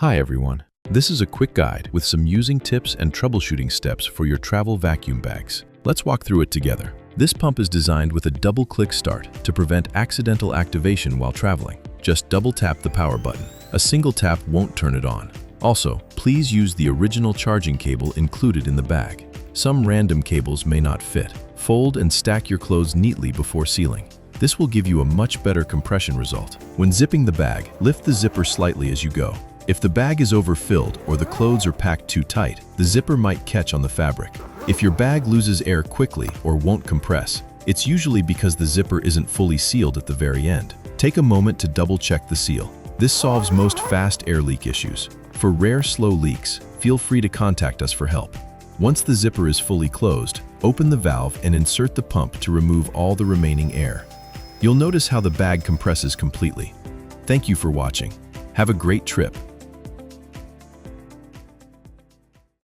Hi everyone. This is a quick guide with some using tips and troubleshooting steps for your travel vacuum bags. Let's walk through it together. This pump is designed with a double-click start to prevent accidental activation while traveling. Just double-tap the power button. A single tap won't turn it on. Also, please use the original charging cable included in the bag. Some random cables may not fit. Fold and stack your clothes neatly before sealing. This will give you a much better compression result. When zipping the bag, lift the zipper slightly as you go. If the bag is overfilled or the clothes are packed too tight, the zipper might catch on the fabric. If your bag loses air quickly or won't compress, it's usually because the zipper isn't fully sealed at the very end. Take a moment to double-check the seal. This solves most fast air leak issues. For rare slow leaks, feel free to contact us for help. Once the zipper is fully closed, open the valve and insert the pump to remove all the remaining air. You'll notice how the bag compresses completely. Thank you for watching. Have a great trip.